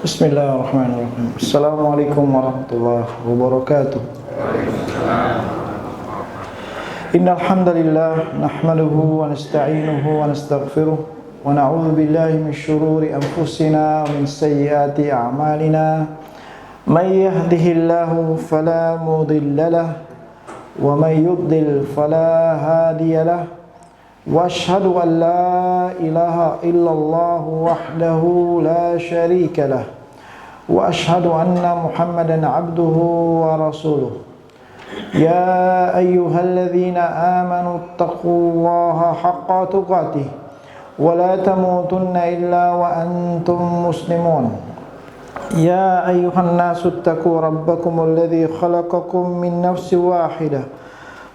Bismillahirrahmanirrahim. Assalamualaikum warahmatullahi wabarakatuh. Innal hamdalillah nahmaduhu wa nasta'inuhu wa nastaghfiruh wa na'udzu billahi min shururi anfusina wa min sayyiati a'malina. May yahdihillahu fala mudilla lahu wa may yudlil fala hadiya lahu. Wa ashhadu an la ilaha illallah wahdahu la syarika lah. Wa ashhadu anna Muhammadan abduhu wa rasuluh. Ya ayyuhalladzina amanu taqullaha haqqa tuqatih wa la tamutunna illa wa antum muslimun. Ya ayyuhan nasu taqu rabbakumul ladzi khalaqakum min nafsin wahidah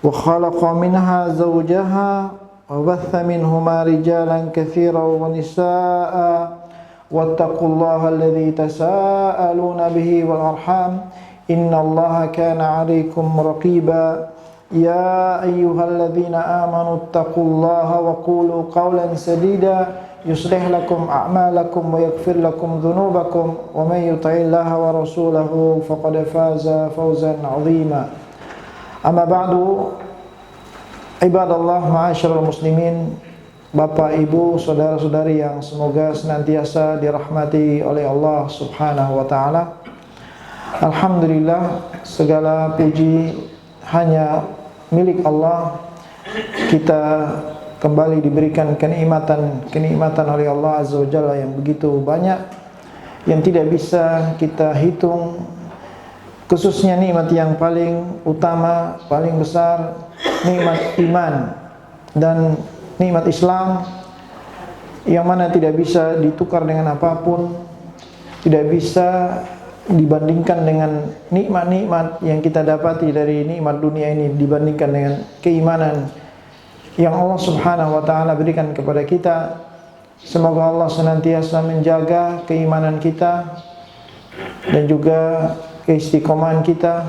wa khalaqa minha zawjaha وبث منهما رجالا كثيرا ونساء واتقوا الله الذي تساءلون به والأرحام إن الله كان عليكم رقيبا يا أيها الذين آمنوا اتقوا الله وقولوا قولا سديدا يصلح لكم أعمالكم ويغفر لكم ذنوبكم ومن يطع الله ورسوله فقد فاز فوزا عظيما أما بعد. Ibadallah, ma'asyiral muslimin, Bapak, Ibu, saudara-saudari yang semoga senantiasa dirahmati oleh Allah Subhanahu wa taala. Alhamdulillah, segala puji hanya milik Allah. Kita kembali diberikan kenikmatan oleh Allah Azza wa Jalla yang begitu banyak, yang tidak bisa kita hitung. Khususnya nikmat yang paling utama, paling besar, nikmat iman dan nikmat Islam, yang mana tidak bisa ditukar dengan apapun, tidak bisa dibandingkan dengan nikmat-nikmat yang kita dapati dari nikmat dunia ini, dibandingkan dengan keimanan yang Allah Subhanahu wa taala berikan kepada kita. Semoga Allah senantiasa menjaga keimanan kita dan juga keistiqomahan kita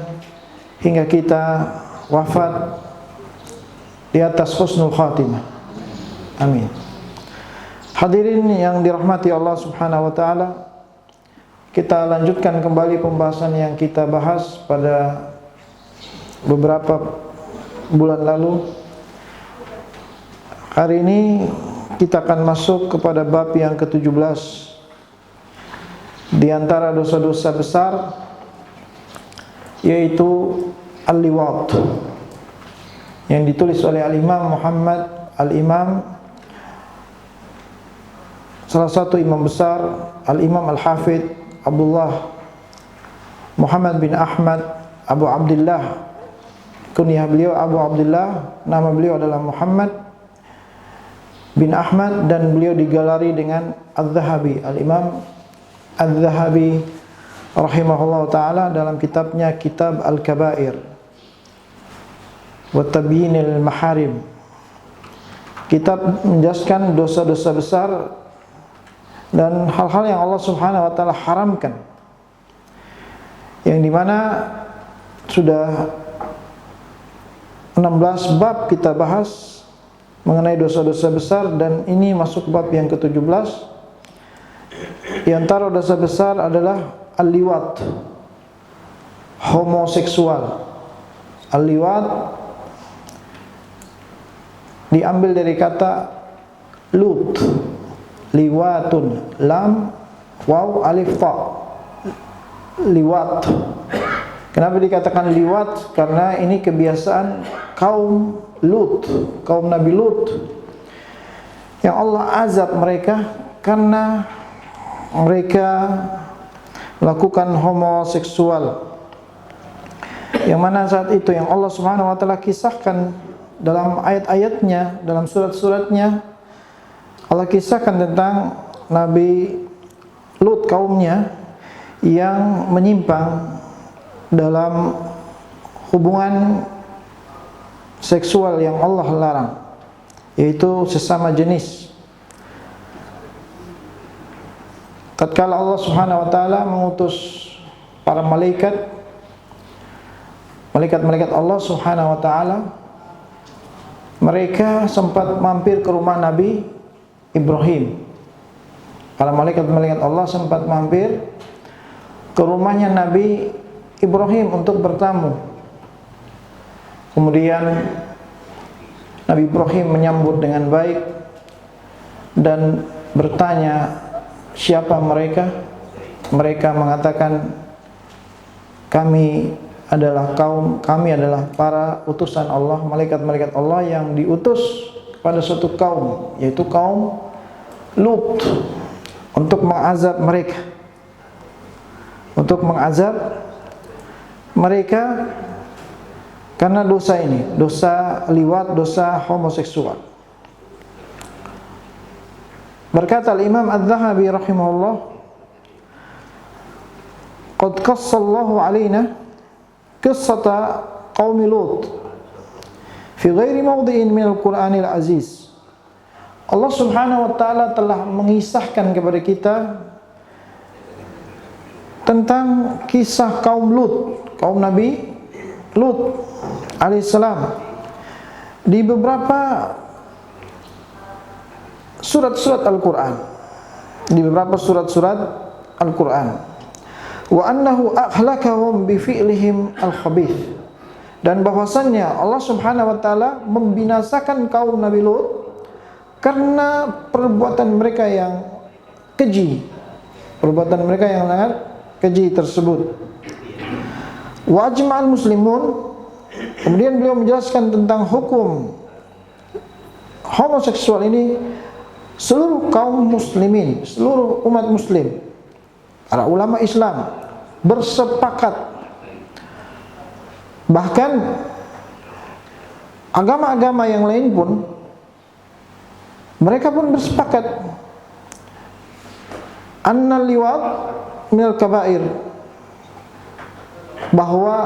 hingga kita wafat di atas husnul khatimah. Amin. Hadirin yang dirahmati Allah Subhanahu wa taala, kita lanjutkan kembali pembahasan yang kita bahas pada beberapa bulan lalu. Hari ini kita akan masuk kepada bab yang ke-17 di antara dosa-dosa besar, yaitu al-liwat, yang ditulis oleh al-Imam Muhammad al-Imam, salah satu imam besar, al-Imam al-Hafidh Abdullah Muhammad bin Ahmad Abu Abdullah. Kunyah beliau Abu Abdullah, nama beliau adalah Muhammad bin Ahmad, dan beliau digelari dengan Al-Zahabi. Al-Imam Al-Zahabi rahimahullah ta'ala dalam kitabnya Kitab Al-Kabair wa Tabyinil Maharim, kitab menjelaskan dosa-dosa besar dan hal-hal yang Allah Subhanahu wa taala haramkan, yang dimana sudah 16 bab kita bahas mengenai dosa-dosa besar, dan ini masuk bab yang ke-17. Di antara dosa besar adalah al-liwat, homoseksual. Al-liwat diambil dari kata lut, liwatun, lam, waw, alif, ta, liwat. Kenapa dikatakan liwat? Karena ini kebiasaan kaum Lut, kaum Nabi Lut, yang Allah azab mereka karena mereka melakukan homoseksual, yang mana saat itu yang Allah Subhanahu wa taala kisahkan dalam ayat-ayatnya, dalam surat-suratnya, Allah kisahkan tentang Nabi Lut, kaumnya yang menyimpang dalam hubungan seksual yang Allah larang, yaitu sesama jenis. Tatkala Allah Subhanahu wa taala mengutus para malaikat Allah Subhanahu wa taala, mereka sempat mampir ke rumah Nabi Ibrahim. Para malaikat-malaikat Allah sempat mampir ke rumahnya Nabi Ibrahim untuk bertamu. Kemudian Nabi Ibrahim menyambut dengan baik dan bertanya, siapa mereka? Mereka mengatakan, kami adalah para utusan Allah, malaikat-malaikat Allah yang diutus kepada suatu kaum, yaitu kaum Lut, untuk mengazab mereka. Untuk mengazab mereka karena dosa ini, dosa liwat, dosa homoseksual. Berkata Imam Adz-Dzahabi rahimahullah, qad qassallahu alaina qissata qaumi Lut fi ghairi mawdhi'in min al-Qur'anil aziz. Allah Subhanahu wa taala telah mengisahkan kepada kita tentang kisah kaum Lut, kaum Nabi Lut alaihissalam di beberapa surat-surat Al-Quran, di beberapa surat-surat Al-Quran. Wa annahu ahlakahum bi fi'lihim al-khabith, dan bahwasannya Allah Subhanahu wa taala membinasakan kaum Nabi Lut karena perbuatan mereka yang keji, perbuatan mereka yang sangat keji tersebut. Wa ajma'al muslimun, kemudian beliau menjelaskan tentang hukum homoseksual ini. Seluruh kaum muslimin, seluruh umat muslim, para ulama Islam bersepakat. Bahkan agama-agama yang lain pun, mereka pun bersepakat annal liwat minal kabair, bahwa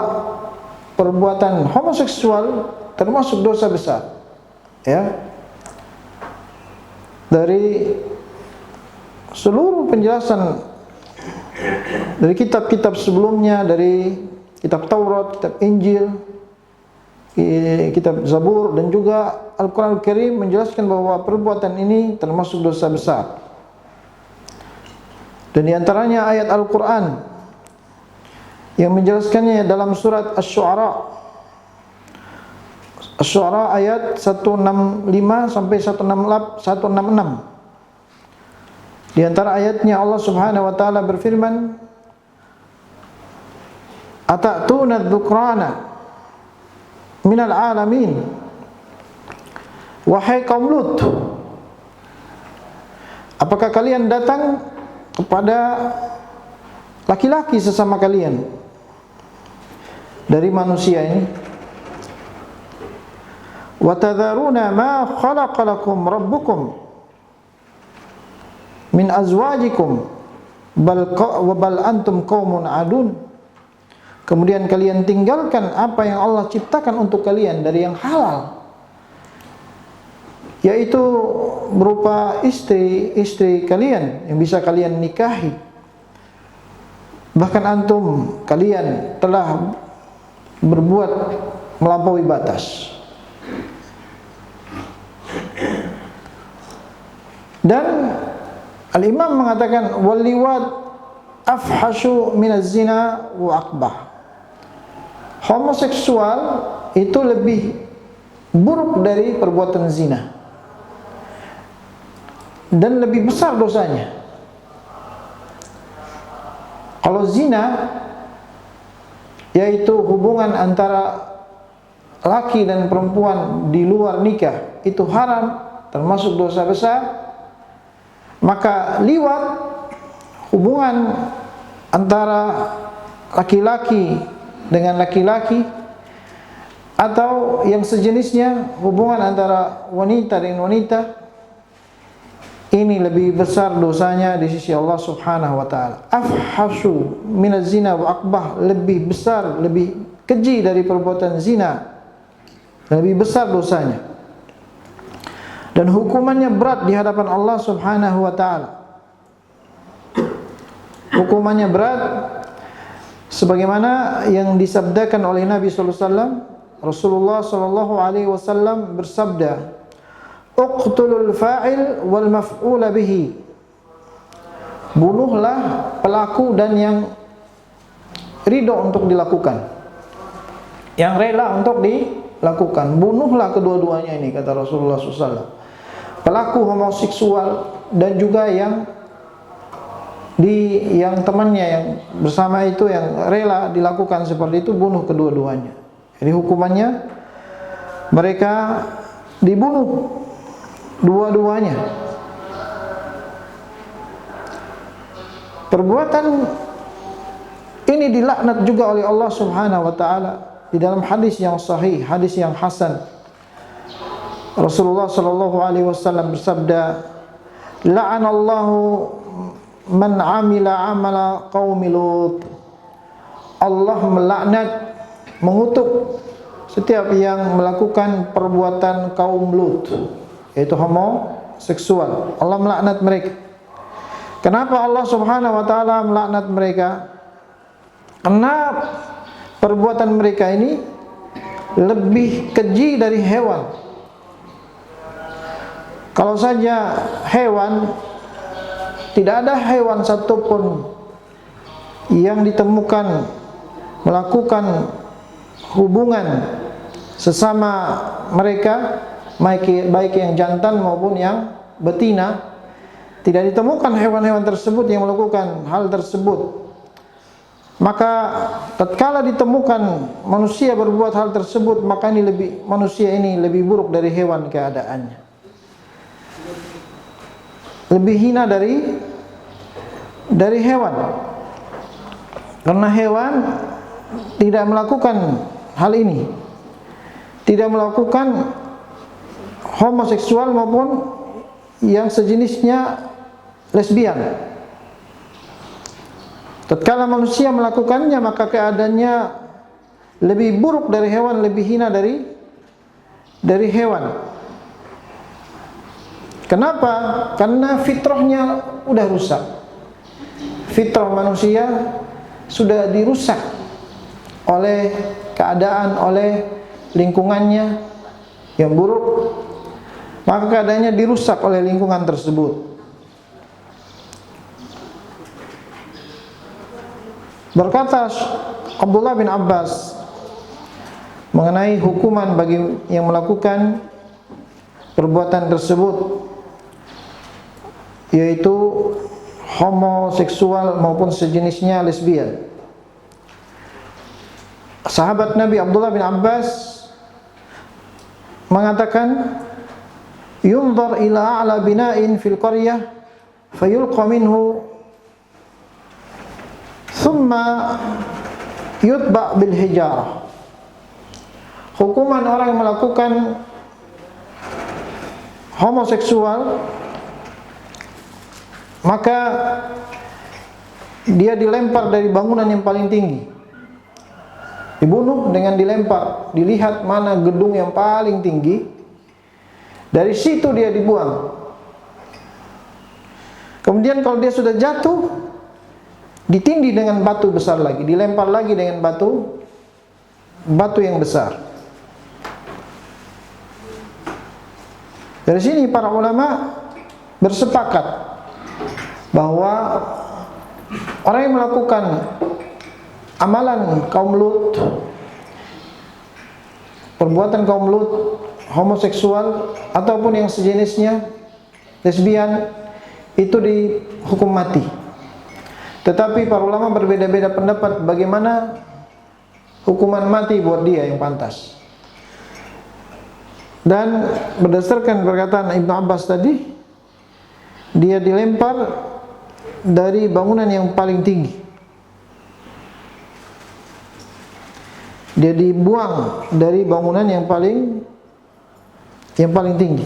perbuatan homoseksual termasuk dosa besar. Ya, dari seluruh penjelasan dari kitab-kitab sebelumnya, dari kitab Taurat, kitab Injil, kitab Zabur, dan juga Al-Quran Al-Karim menjelaskan bahwa perbuatan ini termasuk dosa besar. Dan diantaranya ayat Al-Quran yang menjelaskannya dalam surat Asy-Syu'ara, Asy-Syu'ara ayat 165 sampai 166. Di antara ayatnya Allah Subhanahu wa taala berfirman, "Atatuna adz-dzukrana minal alamin." Wahai kaum Lut, apakah kalian datang kepada laki-laki sesama kalian dari manusia ini? Wa tadharuna ma khalaqa lakum rabbukum min azwajikum bal antum qaumun adun. Kemudian kalian tinggalkan apa yang Allah ciptakan untuk kalian dari yang halal, yaitu berupa istri-istri kalian yang bisa kalian nikahi. Bahkan antum, kalian telah berbuat melampaui batas. Dan Al-Imam mengatakan wal liwat afhashu minaz zina wa aqbah. Homoseksual itu lebih buruk dari perbuatan zina dan lebih besar dosanya. Kalau zina, yaitu hubungan antara laki dan perempuan di luar nikah, itu haram, termasuk dosa besar. Maka liwat, hubungan antara laki-laki dengan laki-laki, atau yang sejenisnya, hubungan antara wanita dengan wanita, ini lebih besar dosanya di sisi Allah Subhanahu wa taala. Afhashu minaz zina wa aqbah, lebih besar, lebih keji dari perbuatan zina, lebih besar dosanya. Dan hukumannya berat di hadapan Allah Subhanahu wa taala. Hukumannya berat sebagaimana yang disabdakan oleh Nabi sallallahu alaihi wasallam. Rasulullah sallallahu alaihi wasallam bersabda, "Uqtulul fa'il wal maf'ul bihi." bunuhlah pelaku dan yang ridho untuk dilakukan, yang rela untuk dilakukan. Bunuhlah kedua-duanya ini, kata Rasulullah SAW. Pelaku homoseksual dan juga yang temannya yang bersama itu yang rela dilakukan seperti itu, bunuh kedua-duanya. Jadi hukumannya mereka dibunuh dua-duanya. Perbuatan ini dilaknat juga oleh Allah Subhanahu wa taala di dalam hadis yang sahih, hadis yang hasan. Rasulullah sallallahu alaihi wasallam bersabda, "La'anallahu man 'amila 'amala qaumi Lut." Allah melaknat, mengutuk setiap yang melakukan perbuatan kaum Lut, yaitu homoseksual. Allah melaknat mereka. Kenapa Allah Subhanahu wa taala melaknat mereka? Karena perbuatan mereka ini lebih keji dari hewan. Kalau saja hewan, tidak ada hewan satupun yang ditemukan melakukan hubungan sesama mereka, baik yang jantan maupun yang betina. Tidak ditemukan hewan-hewan tersebut yang melakukan hal tersebut. Maka tatkala ditemukan manusia berbuat hal tersebut, maka manusia ini lebih buruk dari hewan keadaannya. Lebih hina dari hewan. Karena hewan tidak melakukan hal ini. Tidak melakukan homoseksual maupun yang sejenisnya lesbian. Tatkala manusia melakukannya, maka keadaannya lebih buruk dari hewan, lebih hina dari hewan. Kenapa? Karena fitrahnya udah rusak. Fitrah manusia sudah dirusak oleh keadaan, oleh lingkungannya yang buruk. Maka keadaannya dirusak oleh lingkungan tersebut. Berkata Abdullah bin Abbas mengenai hukuman bagi yang melakukan perbuatan tersebut, yaitu homoseksual maupun sejenisnya lesbian. Sahabat Nabi Abdullah bin Abbas mengatakan, yunzar ila a'la bina'in fil qaryah fayulqa minhu thumma yutba' bil hijarah. Hukuman orang yang melakukan homoseksual, maka dia dilempar dari bangunan yang paling tinggi, dibunuh dengan dilempar. Dilihat mana gedung yang paling tinggi, dari situ dia dibuang. Kemudian kalau dia sudah jatuh, ditindih dengan batu besar lagi, dilempar lagi dengan batu yang besar. Dari sini para ulama bersepakat bahwa orang yang melakukan amalan kaum Lut, perbuatan kaum Lut, homoseksual ataupun yang sejenisnya, lesbian, itu dihukum mati. Tetapi para ulama berbeda-beda pendapat bagaimana hukuman mati buat dia yang pantas. Dan berdasarkan perkataan Ibnu Abbas tadi, dia dilempar dari bangunan yang paling tinggi. Dia dibuang dari bangunan yang paling tinggi.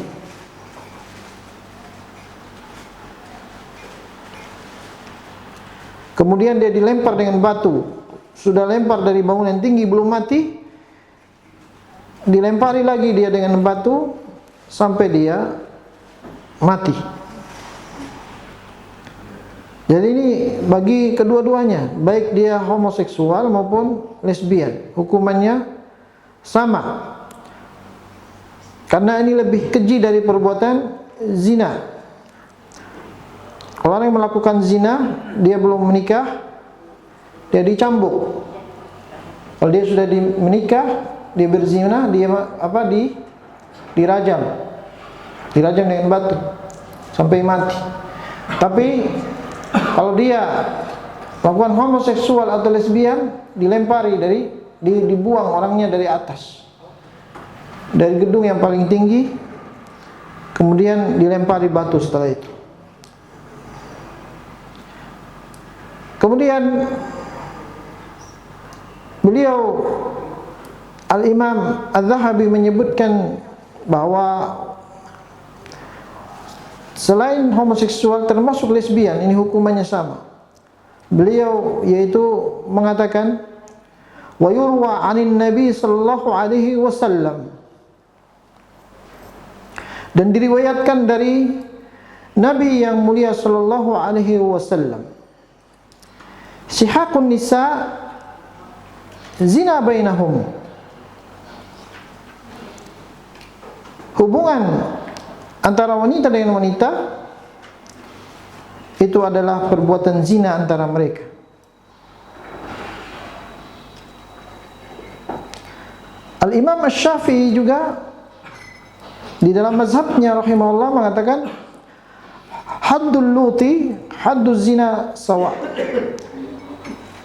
Kemudian dia dilempar dengan batu. Sudah lempar dari bangunan tinggi, belum mati, dilempari lagi dia dengan batu sampai dia mati. Jadi ini bagi kedua-duanya, baik dia homoseksual maupun lesbian, hukumannya sama. Karena ini lebih keji dari perbuatan zina. Kalau orang yang melakukan zina, dia belum menikah, dia dicambuk. Kalau dia sudah menikah, dia berzina, dia dirajam. Dirajam dengan batu sampai mati. Tapi kalau dia melakukan homoseksual atau lesbian, dilempari dibuang orangnya dari atas. Dari gedung yang paling tinggi, kemudian dilempari batu setelah itu. Kemudian beliau Al-Imam Al-Zahabi menyebutkan bahwa selain homoseksual termasuk lesbian, ini hukumannya sama. Beliau yaitu mengatakan, wa yurwa 'anin Nabi sallallahu alaihi wasallam, dan diriwayatkan dari Nabi yang mulia sallallahu alaihi wasallam, sihaqun nisa zina bainahum, hubungan antara wanita dengan wanita itu adalah perbuatan zina antara mereka. Al-Imam Asy-Syafi'i juga di dalam mazhabnya rahimahullah mengatakan, haddul luti hadduz zina sawa.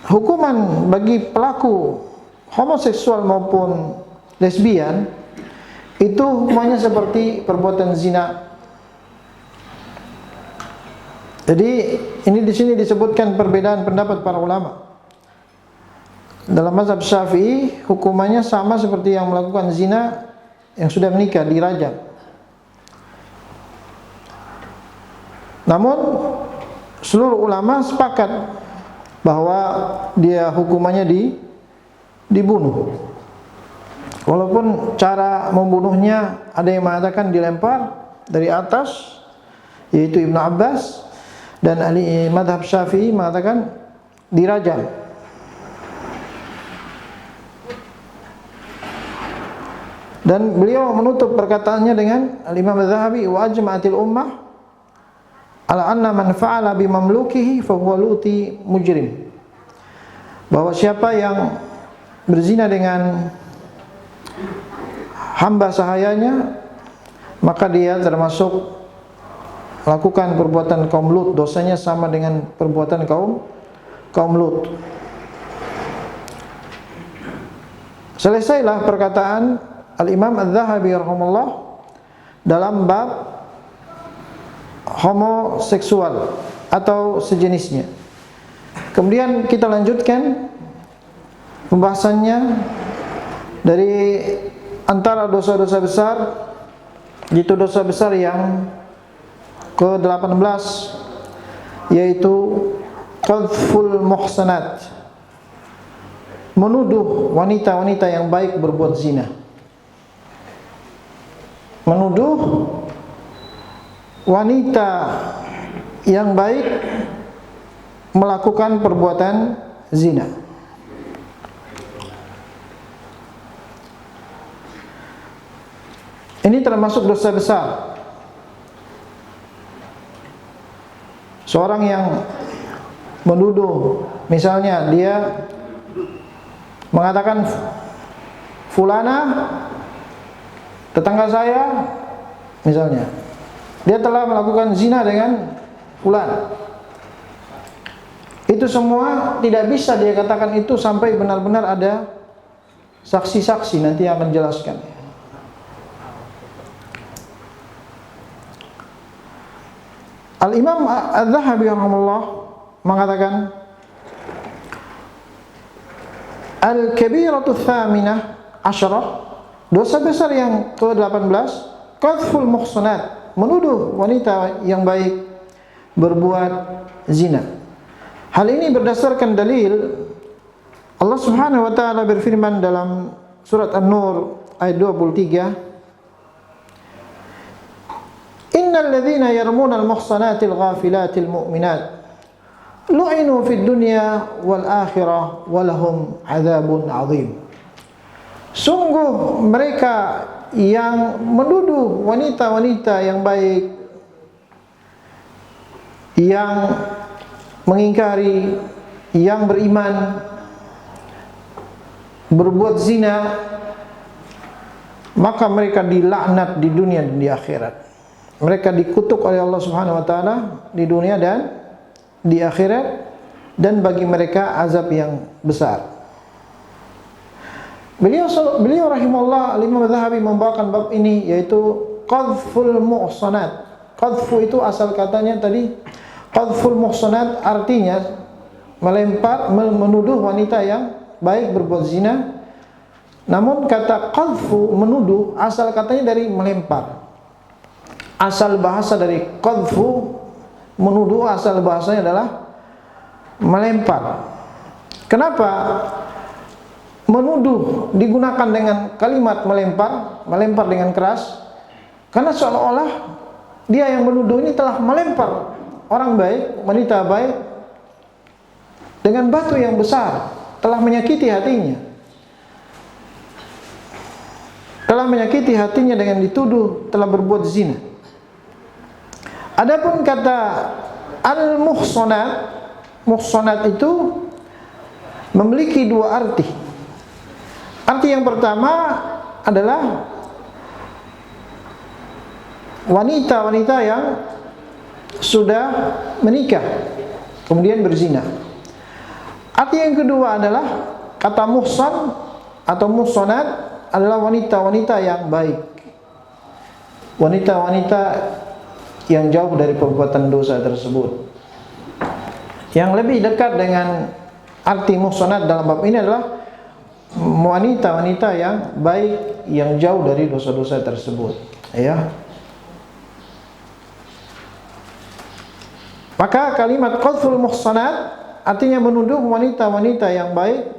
Hukuman bagi pelaku homoseksual maupun lesbian itu hukumannya seperti perbuatan zina. Jadi ini di sini disebutkan perbedaan pendapat para ulama. Dalam mazhab Syafi'i hukumannya sama seperti yang melakukan zina yang sudah menikah, dirajam. Namun seluruh ulama sepakat bahwa dia hukumannya dibunuh. Walaupun cara membunuhnya ada yang mengatakan dilempar dari atas, yaitu Ibnu Abbas, dan ahli madhab Syafi'i mengatakan dirajam. Dan beliau menutup perkataannya dengan Al-Imam Az-Zahabi, wa ajma'atil ummah ala anna man fa'ala bi mamlukihi fa huwa luti mujrim, bahwa siapa yang berzina dengan hamba sahayanya maka dia termasuk melakukan perbuatan kaum Lut, dosanya sama dengan perbuatan kaum Lut. Selesailah perkataan Al-Imam Az-Zahabi rahimahullah dalam bab homoseksual atau sejenisnya. Kemudian kita lanjutkan pembahasannya dari antara dosa-dosa besar, yaitu dosa besar yang ke-18, yaitu qadhful muhsanat, menuduh wanita-wanita yang baik berbuat zina. Menuduh wanita yang baik melakukan perbuatan zina. Ini termasuk dosa besar. Seorang yang menuduh, misalnya dia mengatakan fulana, tetangga saya misalnya, dia telah melakukan zina dengan fulan. Itu semua tidak bisa dia katakan itu sampai benar-benar ada saksi-saksi, nanti akan jelaskan. Al-Imam Az-Zahabi rahimahullah mengatakan, al-kabiratu tsaminah asyarah, dosa besar yang ke-18, qadhful muhsanat, menuduh wanita yang baik berbuat zina. Hal ini berdasarkan dalil Allah Subhanahu wa taala berfirman dalam surat An-Nur ayat 23, innal ladzina yarmuna al-muhsanatil ghafilatil mu'minat lu'inu fid dunya wal akhirah wa lahum 'adzabun 'adzim. Sungguh mereka yang menuduh wanita-wanita yang baik yang mengingkari, yang beriman berbuat zina, maka mereka dilaknat di dunia dan di akhirat. Mereka dikutuk oleh Allah Subhanahu wa taala di dunia dan di akhirat, dan bagi mereka azab yang besar. Beliau rahimahullah Imam Adz-Dzahabi membawakan bab ini, yaitu qadhful muhsanat. Qadhfu itu asal katanya tadi, qadhful muhsanat artinya melempar, menuduh wanita yang baik berbuat zina. Namun kata qadhfu, menuduh, asal katanya dari melempar. Asal bahasa dari qadhfu, menuduh, asal bahasanya adalah melempar. Kenapa menuduh digunakan dengan kalimat melempar dengan keras? Karena seolah-olah dia yang menuduh ini telah melempar orang baik, wanita baik dengan batu yang besar, telah menyakiti hatinya. Telah menyakiti hatinya dengan dituduh telah berbuat zina. Adapun kata al-muhsanat, muhsanat itu memiliki dua arti. Arti yang pertama adalah wanita-wanita yang sudah menikah kemudian berzina. Arti yang kedua adalah kata muhsan atau muhsanat adalah wanita-wanita yang baik, wanita-wanita yang jauh dari perbuatan dosa tersebut. Yang lebih dekat dengan arti muhsanat dalam bab ini adalah wanita-wanita yang baik, yang jauh dari dosa-dosa tersebut, ya. Maka kalimat qadhful muhsanat artinya menuduh wanita-wanita yang baik,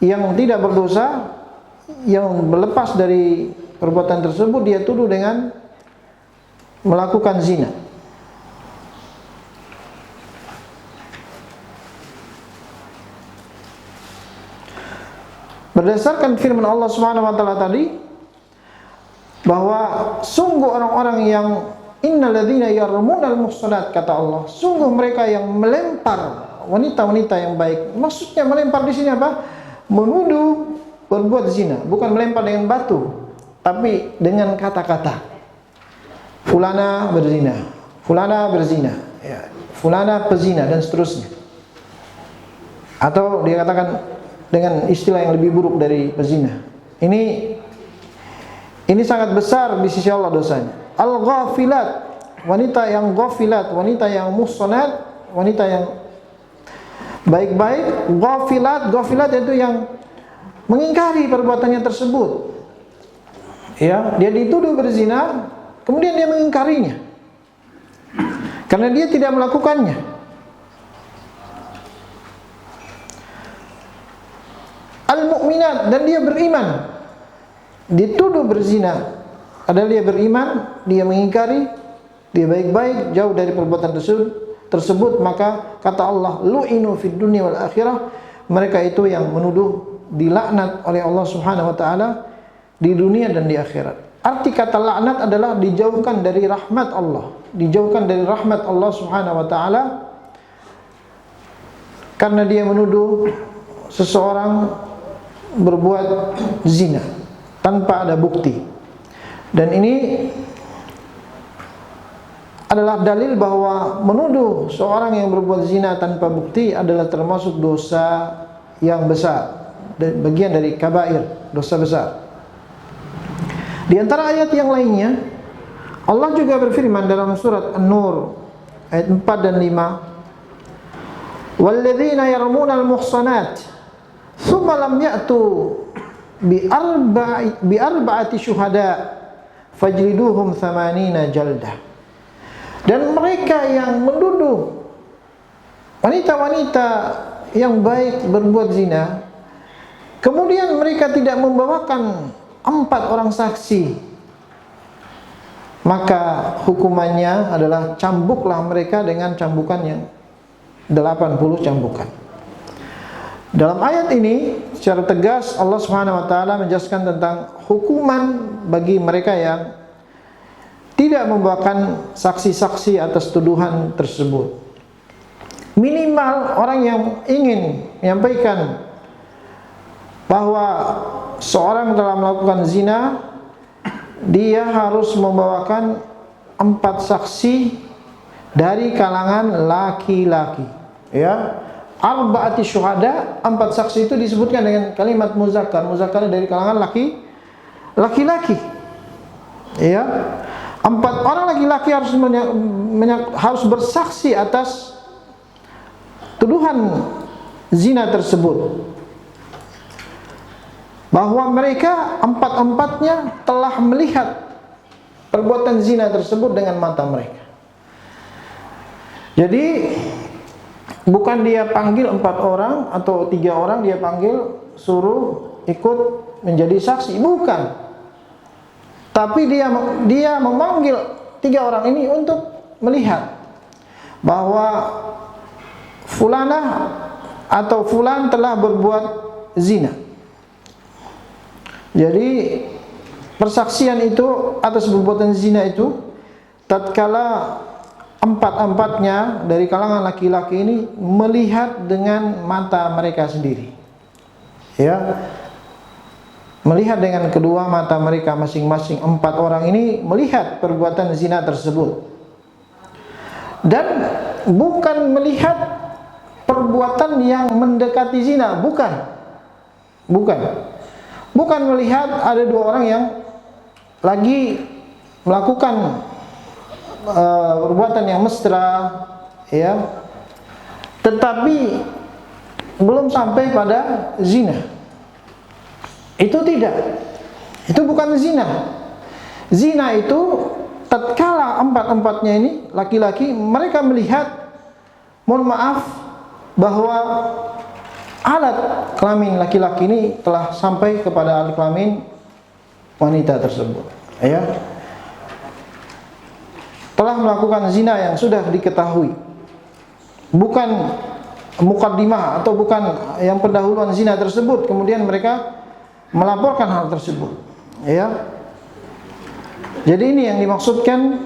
yang tidak berdosa, yang berlepas dari perbuatan tersebut, dia tuduh dengan melakukan zina. Berdasarkan firman Allah Subhanahu wa taala tadi, bahwa sungguh orang-orang yang innalladzina yarmunal muhsanat, kata Allah, sungguh mereka yang melempar wanita-wanita yang baik. Maksudnya melempar di sini apa? Menuduh berbuat zina, bukan melempar dengan batu, tapi dengan kata-kata. Fulana berzina, fulana berzina, ya, fulana pezina, dan seterusnya. Atau dia katakan dengan istilah yang lebih buruk dari pezina. Ini sangat besar di sisi Allah dosanya. Al-ghafilat, wanita yang ghafilat, wanita yang muhsanat, wanita yang baik-baik. Ghafilat itu yang mengingkari perbuatannya tersebut. Ya, dia dituduh berzina, kemudian dia mengingkarinya karena dia tidak melakukannya. Al-mu'minat, dan dia beriman, dituduh berzina, padahal dia beriman, dia mengingkari, dia baik-baik, jauh dari perbuatan tersebut. Maka kata Allah, lu'inu fid dunya wal akhirah, mereka itu yang menuduh dilaknat oleh Allah Subhanahu wa taala di dunia dan di akhirat. Arti kata laknat adalah dijauhkan dari rahmat Allah, dijauhkan dari rahmat Allah Subhanahu wa taala, karena dia menuduh seseorang berbuat zina tanpa ada bukti. Dan ini adalah dalil bahwa menuduh seorang yang berbuat zina tanpa bukti adalah termasuk dosa yang besar, bagian dari kabair, dosa besar. Di antara ayat yang lainnya, Allah juga berfirman dalam surat An-Nur ayat 4 dan 5, "Walladzina yarmunal muhsanat tsumma lam ya'tu bi arba'ati syuhada fajliduhum 80 jaldah." Dan mereka yang menuduh wanita-wanita yang baik berbuat zina, kemudian mereka tidak membawakan 4 orang saksi, maka hukumannya adalah cambuklah mereka dengan cambukan yang 80 cambukan. Dalam ayat ini secara tegas Allah Subhanahu wa taala menjelaskan tentang hukuman bagi mereka yang tidak membawakan saksi-saksi atas tuduhan tersebut. Minimal orang yang ingin menyampaikan bahwa seorang telah melakukan zina, dia harus membawakan 4 saksi dari kalangan laki-laki, ya. Arba'ati syuhada, 4 saksi itu disebutkan dengan kalimat muzakkar. Muzakkar dari kalangan laki-laki. Ya. 4 orang laki-laki harus bersaksi atas tuduhan zina tersebut, bahwa mereka 4-empatnya telah melihat perbuatan zina tersebut dengan mata mereka. Jadi bukan dia panggil 4 orang atau 3 orang, dia panggil suruh ikut menjadi saksi, bukan. Tapi dia memanggil 3 orang ini untuk melihat bahwa fulanah atau fulan telah berbuat zina. Jadi persaksian itu atas perbuatan zina itu tatkala 4-empatnya dari kalangan laki-laki ini melihat dengan mata mereka sendiri, ya, melihat dengan kedua mata mereka masing-masing. 4 orang ini melihat perbuatan zina tersebut, dan bukan melihat perbuatan yang mendekati zina, bukan melihat ada 2 orang yang lagi melakukan perbuatan yang mesra, ya, tetapi belum sampai pada zina. Itu tidak, itu bukan zina. Zina itu tatkala 4-empatnya ini laki-laki, mereka melihat, mohon maaf, bahwa alat kelamin laki-laki ini telah sampai kepada alat kelamin wanita tersebut, ya, telah melakukan zina yang sudah diketahui, bukan mukaddimah atau bukan yang pendahuluan zina tersebut kemudian mereka melaporkan hal tersebut, ya. Jadi ini yang dimaksudkan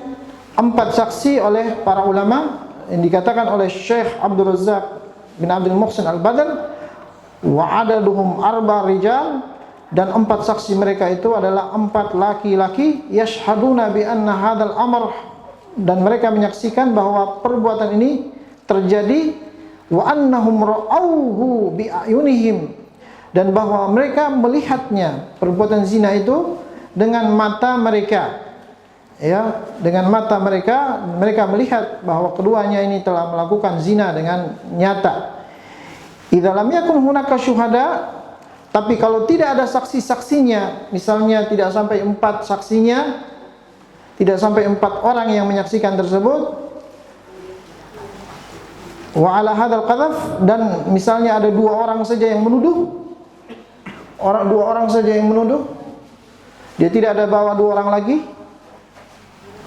4 saksi oleh para ulama, yang dikatakan oleh Syekh Abdul Razzaq bin Abdul Muhsin Al-Badr, wa adaduhum 4 rijal, dan 4 saksi mereka itu adalah 4 laki-laki, yashhaduna bi anna hadzal amr, dan mereka menyaksikan bahwa perbuatan ini terjadi, wa annahum ra'auhu bi ayunihim, dan bahwa mereka melihatnya perbuatan zina itu dengan mata mereka, ya, dengan mata mereka melihat bahwa keduanya ini telah melakukan zina dengan nyata. Idza lam yakun hunaka syuhada, tapi kalau tidak ada saksi-saksinya, misalnya tidak sampai 4 saksinya, tidak sampai 4 orang yang menyaksikan tersebut, wa ala hadzal qadhaf, dan misalnya ada 2 orang saja yang menuduh, 2 orang saja yang menuduh, dia tidak ada bawa 2 orang lagi,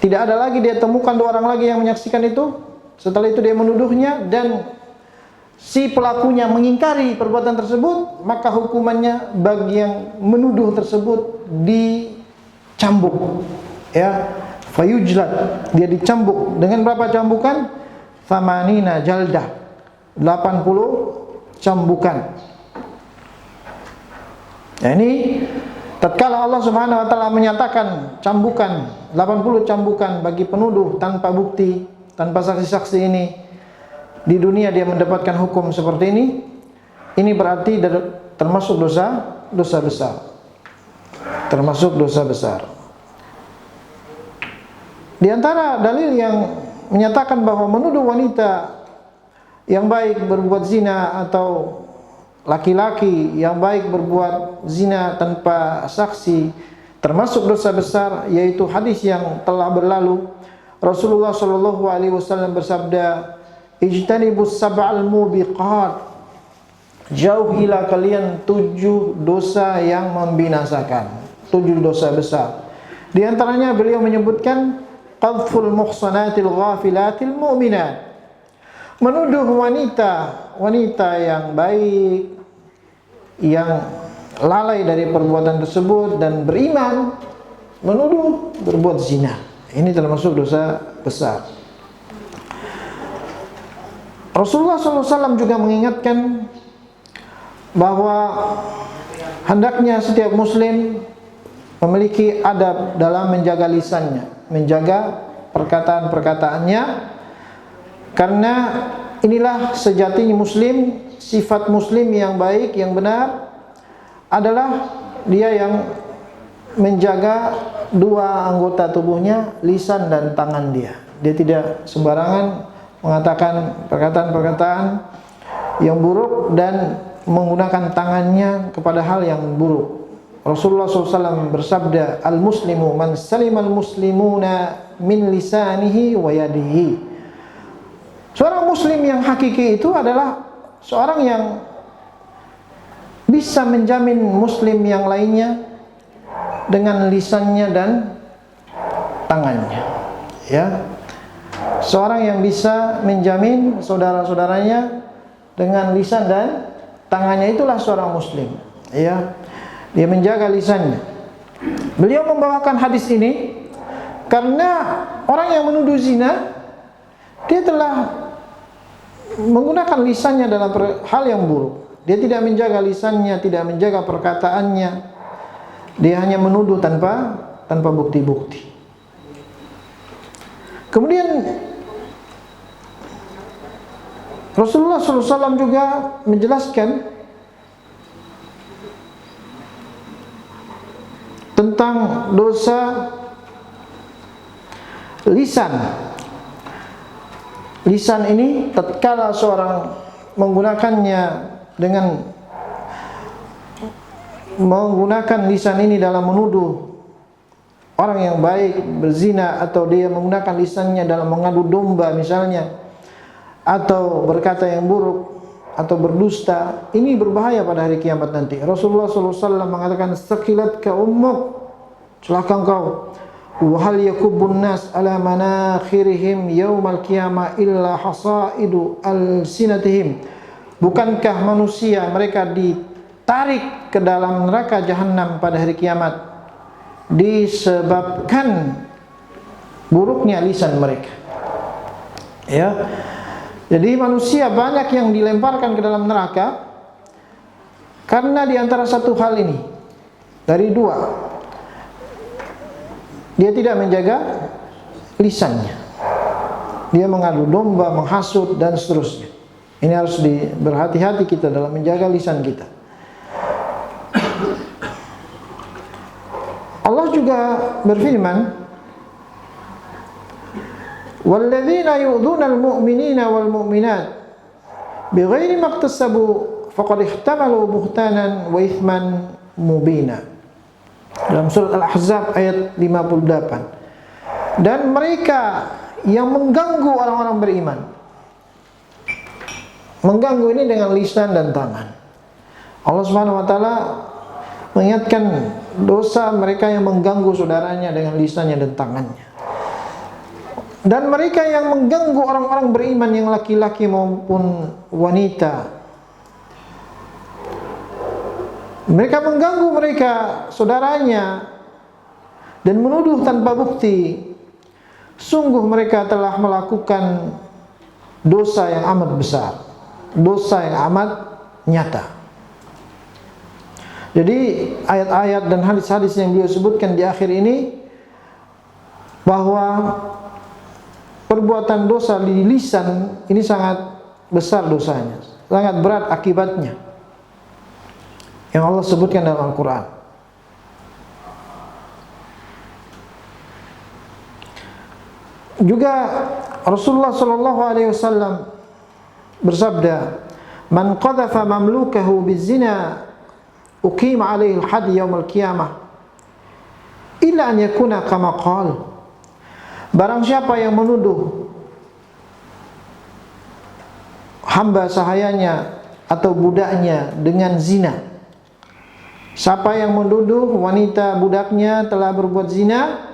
tidak ada lagi dia temukan 2 orang lagi yang menyaksikan itu, setelah itu dia menuduhnya dan si pelakunya mengingkari perbuatan tersebut, maka hukumannya bagi yang menuduh tersebut dicambuk, ya, fayujlad, dia dicambuk dengan berapa cambukan? 80 jaldah, 80 cambukan. Ya, ini tatkala Allah Subhanahu wa taala menyatakan cambukan, 80 cambukan bagi penuduh tanpa bukti, tanpa saksi-saksi ini, di dunia dia mendapatkan hukum seperti ini berarti termasuk dosa besar. Termasuk dosa besar. Di antara dalil yang menyatakan bahwa menuduh wanita yang baik berbuat zina atau laki-laki yang baik berbuat zina tanpa saksi termasuk dosa besar, yaitu hadis yang telah berlalu. Rasulullah sallallahu alaihi wasallam bersabda, "Ijtanibus sab'al mubiqat." Jauhilah kalian 7 dosa yang membinasakan, 7 dosa besar. Di antaranya beliau menyebutkan qadful muhsanatil ghafilatil mu'minat, menuduh wanita yang baik, yang lalai dari perbuatan tersebut dan beriman, menuduh berbuat zina. Ini termasuk dosa besar. Rasulullah SAW juga mengingatkan bahwa hendaknya setiap muslim memiliki adab dalam menjaga lisannya, menjaga perkataan-perkataannya, karena inilah sejatinya muslim. Sifat muslim yang baik, yang benar adalah dia yang menjaga dua anggota tubuhnya, lisan dan tangan dia. Dia tidak sembarangan mengatakan perkataan-perkataan yang buruk dan menggunakan tangannya kepada hal yang buruk. Rasulullah SAW bersabda, "Al-muslimu man salimal muslimuna min lisanihi wa yadihi." Seorang muslim yang hakiki itu adalah seorang yang bisa menjamin muslim yang lainnya dengan lisannya dan tangannya. Ya. Seorang yang bisa menjamin saudara-saudaranya dengan lisan dan tangannya, itulah seorang muslim. Ya. Dia menjaga lisannya. Beliau membawakan hadis ini karena orang yang menuduh zina, dia telah menggunakan lisannya dalam hal yang buruk. Dia tidak menjaga lisannya, tidak menjaga perkataannya. Dia hanya menuduh tanpa bukti-bukti. Kemudian Rasulullah SAW juga menjelaskan tentang dosa lisan. Lisan ini tatkala seorang menggunakannya dengan menggunakan lisan ini dalam menuduh orang yang baik berzina, atau dia menggunakan lisannya dalam mengadu domba misalnya, atau berkata yang buruk, atau berdusta, ini berbahaya pada hari kiamat nanti. Rasulullah SAW mengatakan, "Sakilat ka ummuk," celaka engkau. "Wa hal yakubbun nas ala manakhirihim yaumal qiyamah illa hasaidu alsinatihim." Bukankah manusia mereka ditarik ke dalam neraka jahanam pada hari kiamat disebabkan buruknya lisan mereka. Ya. Jadi manusia banyak yang dilemparkan ke dalam neraka karena di antara satu hal ini, dari dua, dia tidak menjaga lisannya. Dia mengadu domba, menghasut dan seterusnya. Ini harus berhati-hati kita dalam menjaga lisan kita. Allah juga berfirman, "Walladzina yu'dzuna al-mu'minina wal mu'minat bighairi maktasabu faqad ihtamalu buhtanan wa ithman mubina." Dalam surat Al-Ahzab ayat 58. Dan mereka yang mengganggu orang-orang beriman. Mengganggu ini dengan lisan dan tangan. Allah Subhanahu wa taala mengingatkan dosa mereka yang mengganggu saudaranya dengan lisannya dan tangannya. Dan mereka yang mengganggu orang-orang beriman yang laki-laki maupun wanita. Mereka mengganggu mereka, saudaranya, dan menuduh tanpa bukti. Sungguh mereka telah melakukan dosa yang amat besar, dosa yang amat nyata. Jadi ayat-ayat dan hadis-hadis yang beliau sebutkan di akhir ini, bahwa perbuatan dosa di lisan ini sangat besar dosanya, sangat berat akibatnya, yang Allah sebutkan dalam Al-Quran. Juga Rasulullah SAW bersabda, "Man qadhafa mamlukahu bizina uqim alaihi al-had yaum al-qiyamah illa an yakuna kama qala." Barang siapa yang menuduh hamba sahayanya atau budaknya dengan zina, siapa yang menuduh wanita budaknya telah berbuat zina,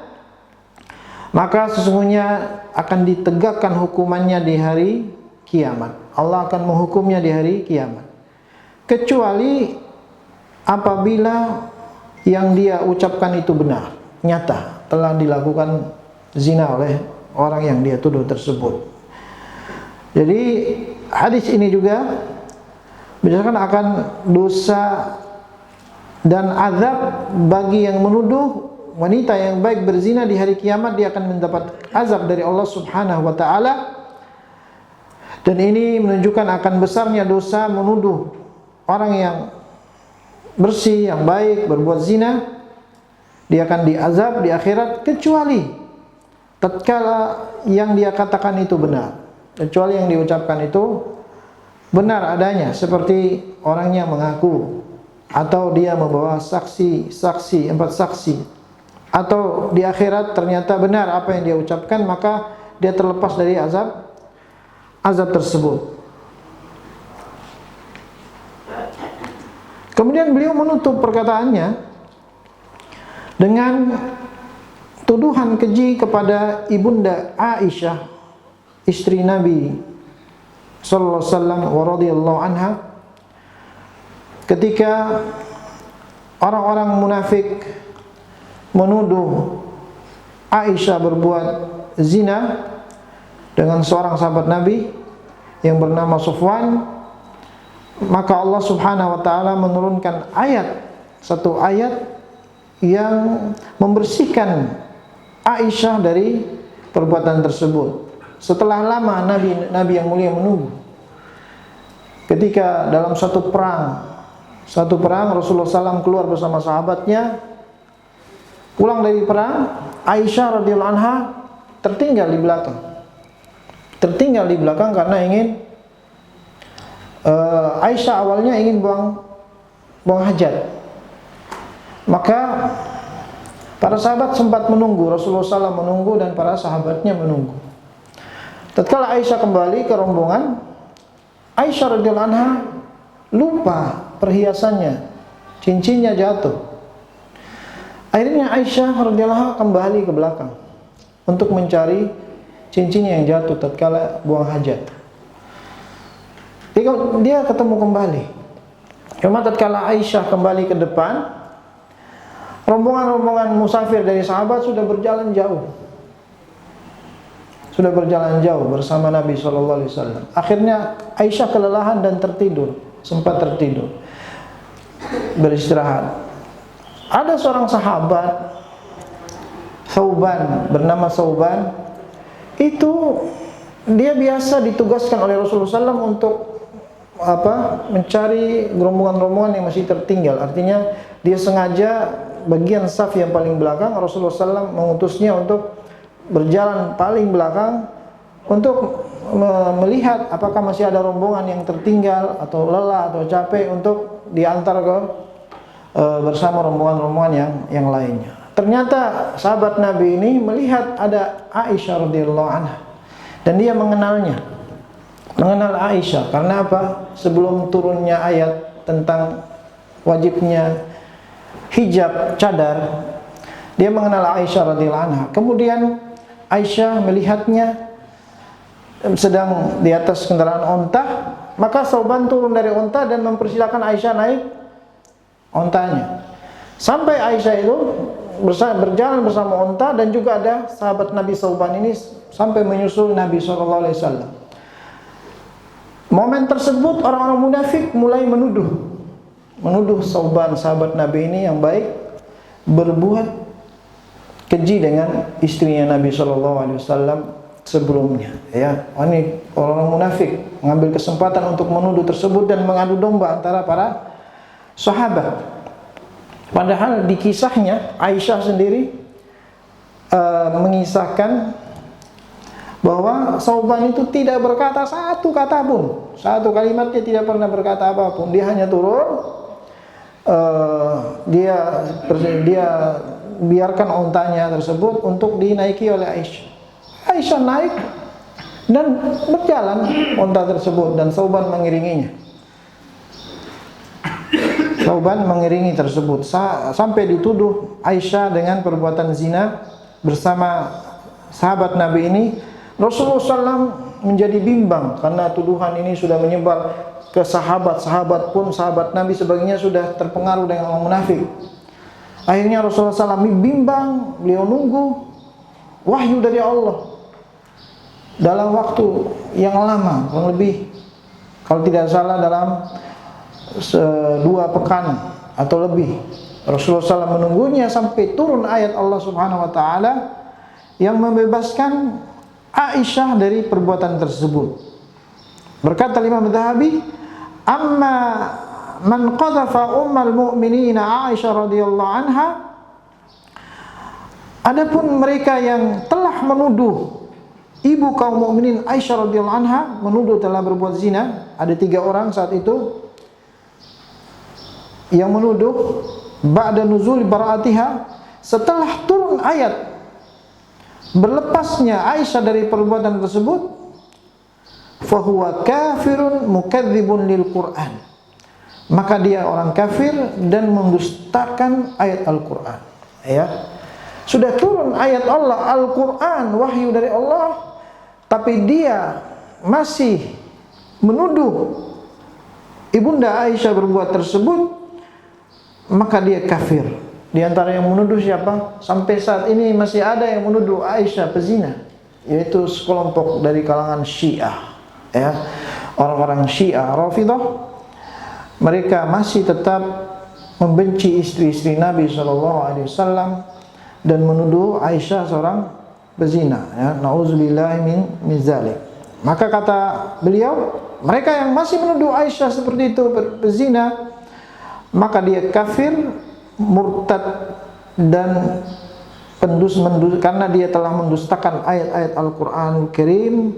maka sesungguhnya akan ditegakkan hukumannya di hari kiamat. Allah akan menghukumnya di hari kiamat, kecuali apabila yang dia ucapkan itu benar, nyata, telah dilakukan zina oleh orang yang dia tuduh tersebut. Jadi hadis ini juga menjelaskan akan dosa dan azab bagi yang menuduh wanita yang baik berzina. Di hari kiamat dia akan mendapat azab dari Allah Subhanahu wa taala. Dan ini menunjukkan akan besarnya dosa menuduh orang yang bersih, yang baik berbuat zina. Dia akan diazab di akhirat kecuali tatkala yang dia katakan itu benar, kecuali yang diucapkan itu benar adanya, seperti orangnya mengaku atau dia membawa saksi 4 saksi, atau di akhirat ternyata benar apa yang dia ucapkan, maka dia terlepas dari azab tersebut. Kemudian beliau menutup perkataannya dengan tuduhan keji kepada ibunda Aisyah, istri Nabi sallallahu alaihi wasallam wa radhiyallahu anha, ketika orang-orang munafik menuduh Aisyah berbuat zina dengan seorang sahabat Nabi yang bernama Sufwan, maka Allah Subhanahu wa taala menurunkan satu ayat yang membersihkan Aisyah dari perbuatan tersebut. Setelah lama Nabi yang mulia menunggu, ketika dalam satu perang Rasulullah SAW keluar bersama sahabatnya, pulang dari perang, Aisyah radhiyallahu anha tertinggal di belakang karena ingin Aisyah awalnya ingin buang hajat. Maka para sahabat sempat menunggu, Rasulullah SAW menunggu dan para sahabatnya menunggu. Tatkala Aisyah kembali ke rombongan, Aisyah radhiyallahu anha lupa perhiasannya, cincinnya jatuh. Akhirnya Aisyah radhiyallahu anha kembali ke belakang untuk mencari cincinnya yang jatuh tatkala buang hajat. Dia ketemu kembali. Cuma tatkala Aisyah kembali ke depan, rombongan-rombongan musafir dari sahabat sudah berjalan jauh bersama Nabi SAW. Akhirnya Aisyah kelelahan dan sempat tertidur, beristirahat. Ada seorang sahabat bernama Thauban, itu dia biasa ditugaskan oleh Rasulullah SAW untuk mencari rombongan-rombongan yang masih tertinggal. Artinya dia sengaja bagian saf yang paling belakang, Rasulullah SAW mengutusnya untuk berjalan paling belakang untuk melihat apakah masih ada rombongan yang tertinggal atau lelah atau capek untuk diantar bersama rombongan-rombongan yang lainnya. Ternyata sahabat Nabi ini melihat ada Aisyah radhiyallahu anha dan dia mengenal Aisyah. Karena apa? Sebelum turunnya ayat tentang wajibnya hijab cadar, dia mengenal Aisyah radhiyallahu anha. Kemudian Aisyah melihatnya sedang di atas kendaraan onta, maka Thauban turun dari onta dan mempersilakan Aisyah naik ontanya. Sampai Aisyah itu berjalan bersama onta, dan juga ada sahabat Nabi Thauban ini sampai menyusul Nabi SAW. Momen tersebut orang-orang munafik mulai menuduh Thauban, sahabat Nabi ini yang baik, berbuat keji dengan istrinya Nabi SAW sebelumnya. Ya, ini orang-orang munafik mengambil kesempatan untuk menuduh tersebut dan mengadu domba antara para sahabat. Padahal di kisahnya Aisyah sendiri mengisahkan bahwa Thauban itu tidak berkata satu kata pun, satu kalimat dia tidak pernah berkata apapun. Dia hanya turun, dia biarkan ontanya tersebut untuk dinaiki oleh Aisyah. Aisyah naik dan berjalan onta tersebut, dan Thauban mengiringinya. Thauban mengiringi tersebut sampai dituduh Aisyah dengan perbuatan zina bersama sahabat Nabi ini. Rasulullah SAW menjadi bimbang karena tuduhan ini sudah menyebar ke sahabat pun, sahabat Nabi sebagainya sudah terpengaruh dengan orang munafik. Akhirnya Rasulullah SAW bimbang, beliau nunggu wahyu dari Allah dalam waktu yang lama, kurang lebih kalau tidak salah dalam 2 pekan atau lebih. Rasulullah SAW menunggunya sampai turun ayat Allah Subhanahu wa taala yang membebaskan Aisyah dari perbuatan tersebut. Berkata Imam Adz-Dzahabi, "Amma man qadhafa ummul mu'minin Aisyah radhiyallahu anha." Adapun mereka yang telah menuduh ibu kaum mukminin Aisyah radhiyallahu anha, menuduh telah berbuat zina, ada 3 orang saat itu yang menuduh ba'da nuzul bara'atiha, setelah turun ayat berlepasnya Aisyah dari perbuatan tersebut, fahuwa kafirun mukadzibun lil Qur'an, maka dia orang kafir dan mendustakan ayat Al-Qur'an. Ya, sudah turun ayat Allah, Al-Qur'an, wahyu dari Allah, tapi dia masih menuduh ibunda Aisyah berbuat tersebut, maka dia kafir. Di antara yang menuduh siapa? Sampai saat ini masih ada yang menuduh Aisyah pezina, yaitu sekelompok dari kalangan Syiah, ya, orang-orang Syiah Rafidhah. Mereka masih tetap membenci istri-istri Nabi SAW dan menuduh Aisyah seorang pezina, ya, nauzubillahi min zalik. Maka kata beliau, mereka yang masih menuduh Aisyah seperti itu pezina, maka dia kafir, murtad dan karena dia telah mendustakan ayat-ayat Al-Qur'anul Karim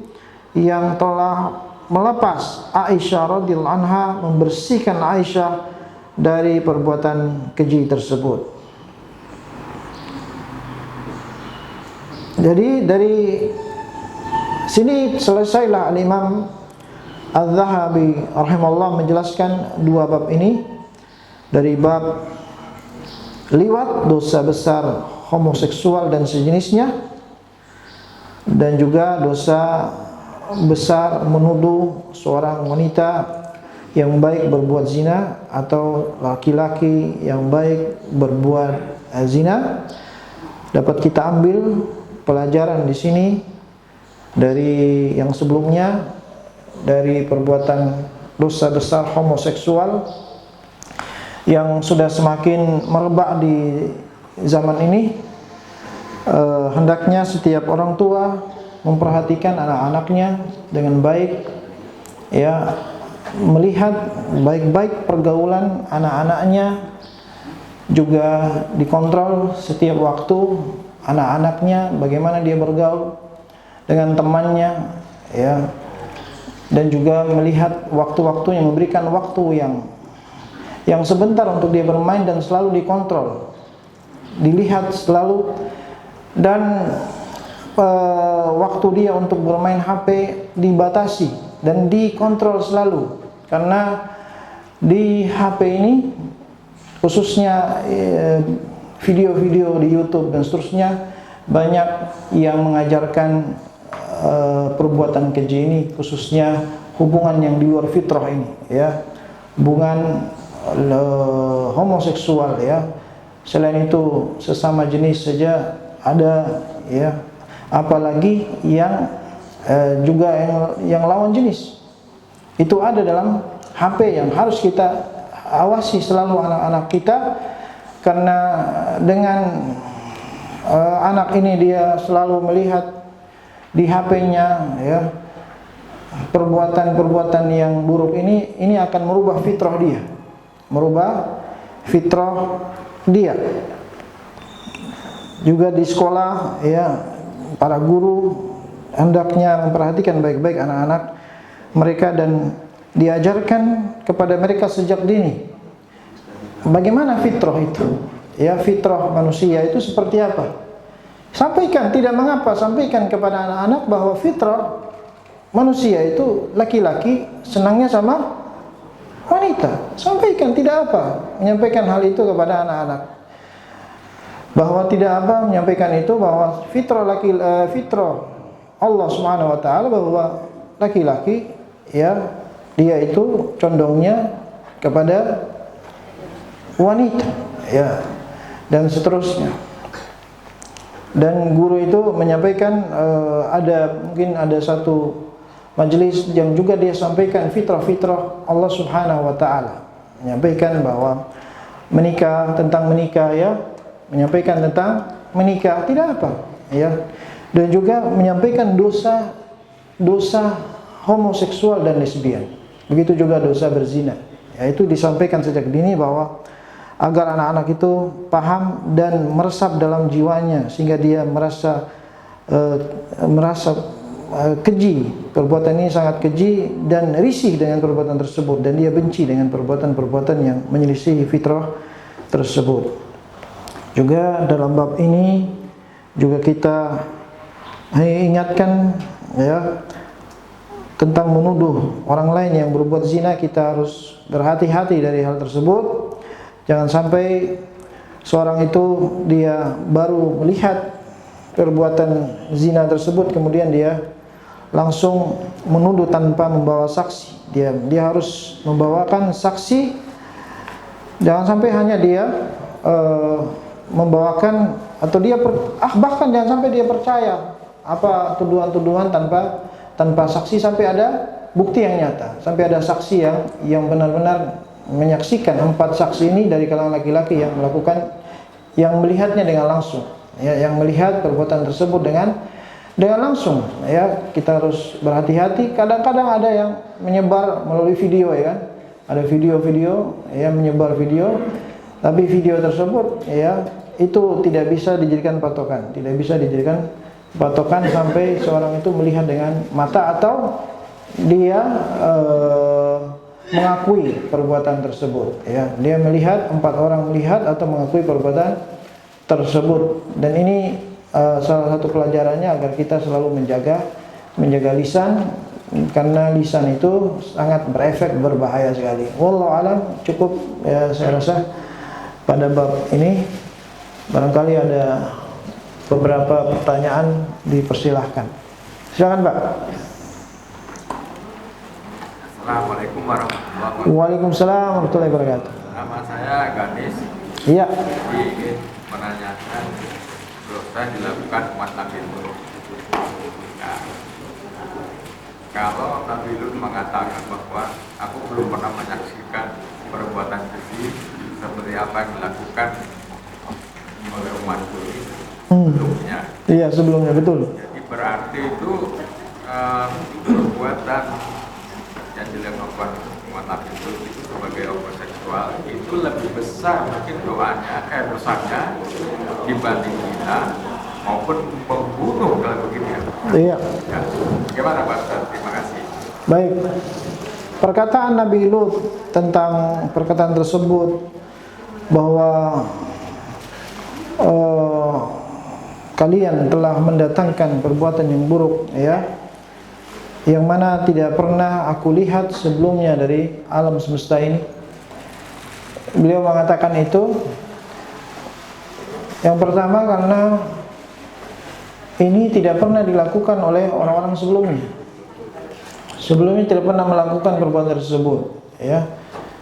yang telah melepas Aisyah radhiyallahu anha, membersihkan Aisyah dari perbuatan keji tersebut. Jadi dari sini selesailah Al-Imam Adz-Dzahabi rahimahullah menjelaskan 2 bab ini. Dari bab liwat, dosa besar homoseksual dan sejenisnya, dan juga dosa besar menuduh seorang wanita yang baik berbuat zina atau laki-laki yang baik berbuat zina. Dapat kita ambil pelajaran di sini dari yang sebelumnya, dari perbuatan dosa besar homoseksual yang sudah semakin merebak di zaman ini. Hendaknya setiap orang tua memperhatikan anak-anaknya dengan baik, ya, melihat baik-baik pergaulan anak-anaknya, juga dikontrol setiap waktu anak-anaknya bagaimana dia bergaul dengan temannya, ya, dan juga melihat waktu-waktunya, memberikan waktu yang sebentar untuk dia bermain dan selalu dikontrol, dilihat selalu, dan waktu dia untuk bermain HP dibatasi dan dikontrol selalu, karena di HP ini khususnya video-video di YouTube dan seterusnya banyak yang mengajarkan perbuatan keji ini, khususnya hubungan yang di luar fitrah ini, ya, hubungan homoseksual, ya. Selain itu sesama jenis saja ada, ya, apalagi yang juga yang lawan jenis itu ada dalam HP yang harus kita awasi selalu anak-anak kita, karena dengan anak ini dia selalu melihat di HP-nya, ya, perbuatan-perbuatan yang buruk ini akan merubah fitrah dia. Juga di sekolah, ya, para guru hendaknya memperhatikan baik-baik anak-anak mereka dan diajarkan kepada mereka sejak dini bagaimana fitrah itu, ya, fitrah manusia itu seperti apa. Sampaikan, tidak mengapa, sampaikan kepada anak-anak bahwa fitrah manusia itu laki-laki senangnya sama wanita. Sampaikan, tidak apa, menyampaikan hal itu kepada anak-anak, bahwa tidak apa, menyampaikan itu bahwa fitrah fitrah Allah Subhanahu wa taala, bahwa laki-laki, ya, dia itu condongnya kepada wanita, ya, dan seterusnya. Dan guru itu menyampaikan mungkin ada satu majelis yang juga dia sampaikan fitrah-fitrah Allah Subhanahu wa taala. Menyampaikan bahwa tentang menikah ya, menyampaikan tentang menikah tidak apa ya. Dan juga menyampaikan dosa homoseksual dan lesbian. Begitu juga dosa berzina. Ya, itu disampaikan sejak dini bahwa agar anak-anak itu paham dan meresap dalam jiwanya sehingga dia merasa keji, perbuatan ini sangat keji dan risih dengan perbuatan tersebut, dan dia benci dengan perbuatan-perbuatan yang menyelisihi fitrah tersebut. Juga dalam bab ini juga kita ingatkan ya tentang menuduh orang lain yang berbuat zina. Kita harus berhati-hati dari hal tersebut. Jangan sampai seorang itu dia baru melihat perbuatan zina tersebut kemudian dia langsung menuduh tanpa membawa saksi. Dia harus membawakan saksi. Jangan sampai hanya dia membawakan atau dia bahkan jangan sampai dia percaya apa tuduhan-tuduhan tanpa saksi sampai ada bukti yang nyata, sampai ada saksi yang benar-benar menyaksikan. 4 saksi ini dari kalangan laki-laki yang melihatnya dengan langsung, ya, yang melihat perbuatan tersebut dengan langsung. Ya, kita harus berhati-hati. Kadang-kadang ada yang menyebar melalui video, ya kan? Ada video-video yang menyebar video, tapi video tersebut ya itu tidak bisa dijadikan patokan, sampai seorang itu melihat dengan mata atau dia mengakui perbuatan tersebut, ya. Dia melihat, 4 orang melihat atau mengakui perbuatan tersebut. Dan ini salah satu pelajarannya agar kita selalu menjaga lisan, karena lisan itu sangat berefek, berbahaya sekali. Wallahu alam, cukup ya saya rasa pada bab ini. Barangkali ada beberapa pertanyaan, dipersilahkan. Silakan, Pak. Assalamualaikum warahmatullahi wabarakatuh. Waalaikumsalam warahmatullahi wabarakatuh. Nama saya Ganis. Iya. Jadi ingin menanyakan dosa dilakukan umat Nabi Lut. Nah, kalau Nabi Lut mengatakan bahwa aku belum pernah menyaksikan perbuatan keji seperti apa yang dilakukan oleh umatku sebelumnya. Iya, sebelumnya, betul. Jadi berarti itu perbuatan yang dilakukan umat Nabi Lut itu sebagai homoseksual itu lebih besar mungkin dosanya dibanding kita maupun membunuh kalau begitu ya. Iya. Ya. Bagaimana Pak Ustaz? Terima kasih. Baik. Perkataan Nabi Lut tentang perkataan tersebut bahwa kalian telah mendatangkan perbuatan yang buruk, ya, yang mana tidak pernah aku lihat sebelumnya dari alam semesta ini. Beliau mengatakan itu yang pertama karena ini tidak pernah dilakukan oleh orang-orang sebelumnya. Sebelumnya tidak pernah melakukan perbuatan tersebut, ya.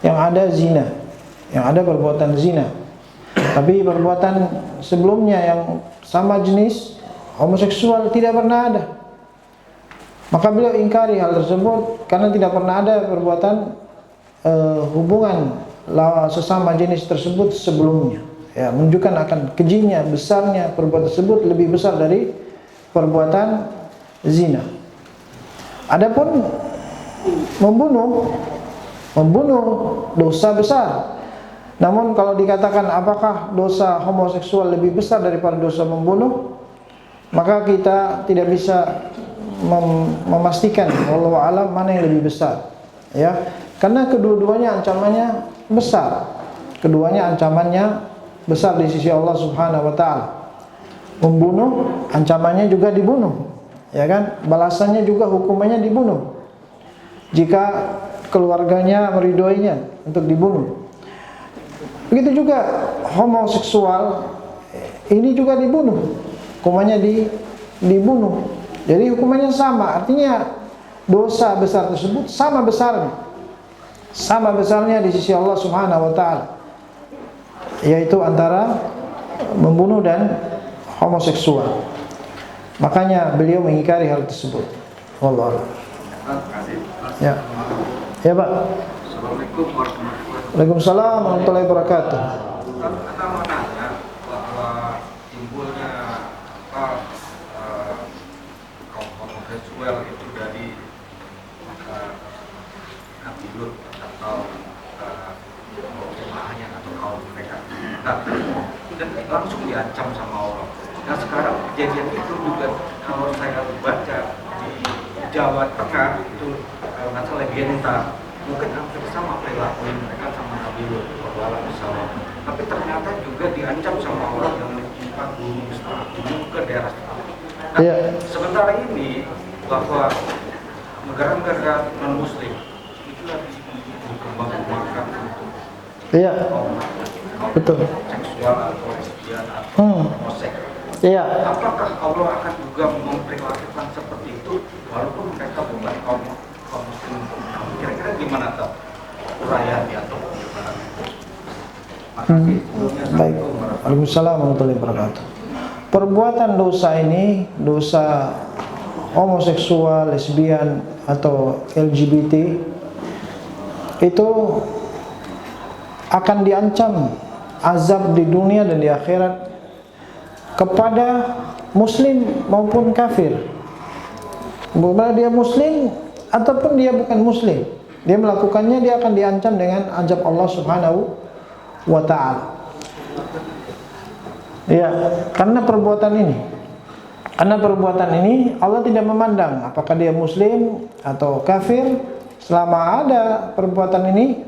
Yang ada zina, yang ada perbuatan zina. Tapi perbuatan sebelumnya yang sama jenis homoseksual tidak pernah ada. Maka beliau ingkari hal tersebut karena tidak pernah ada perbuatan hubungan sesama jenis tersebut sebelumnya. Ya, menunjukkan akan kejinya, besarnya perbuatan tersebut lebih besar dari perbuatan zina. Adapun membunuh dosa besar. Namun kalau dikatakan apakah dosa homoseksual lebih besar daripada dosa membunuh, maka kita tidak bisa memastikan wallahu alam mana yang lebih besar, ya. Karena kedua-duanya ancamannya besar. Keduanya ancamannya besar di sisi Allah Subhanahu wa taala. Membunuh ancamannya juga dibunuh, ya kan? Balasannya juga hukumannya dibunuh. Jika keluarganya meridhoinya untuk dibunuh. Begitu juga homoseksual ini juga dibunuh. Hukumannya dibunuh. Jadi hukumannya sama, artinya dosa besar tersebut sama besarnya. Sama besarnya di sisi Allah Subhanahu wa taala. Yaitu antara membunuh dan homoseksual. Makanya beliau mengingkari hal tersebut. Wallahu a'lam. Ya. Ya, Pak. Assalamualaikum warahmatullahi wabarakatuh. Waalaikumsalam warahmatullahi wabarakatuh. Kita mau nanya bahwa timbulnya kaum homoseksual itu dari Nabi Lut atau jemaahnya atau kaum mereka. Nah, dan langsung diancam sama Allah. Nah, sekarang kejadian itu juga kalau saya baca di Jawa Tengah itu kalau nggak salah Genta, mungkin hampir sama perilaku mereka sama Nabi Lut SAW. Tapi ternyata juga diancam sama Allah yang menimpa gunung ke daerah setempat. Nah, sementara ini bahwa negara-negara non Muslim itu lagi berkembang-kembangkan untuk betul. seksual atau lesbian atau homoseks. Apakah Allah akan juga memperlakukan seperti itu walaupun mereka bukan kaum muslim? Kira-kira gimana tuh uraiannya atau gimana? Baik. Waalaikumsalam warahmatullahi wabarakatuh. Perbuatan dosa ini, dosa homoseksual, lesbian atau LGBT itu akan diancam azab di dunia dan di akhirat kepada muslim maupun kafir. Bukan dia muslim ataupun dia bukan muslim, dia melakukannya, dia akan diancam dengan azab Allah Subhanahu wa ta'ala. Ya, karena perbuatan ini Allah tidak memandang apakah dia muslim atau kafir. Selama ada perbuatan ini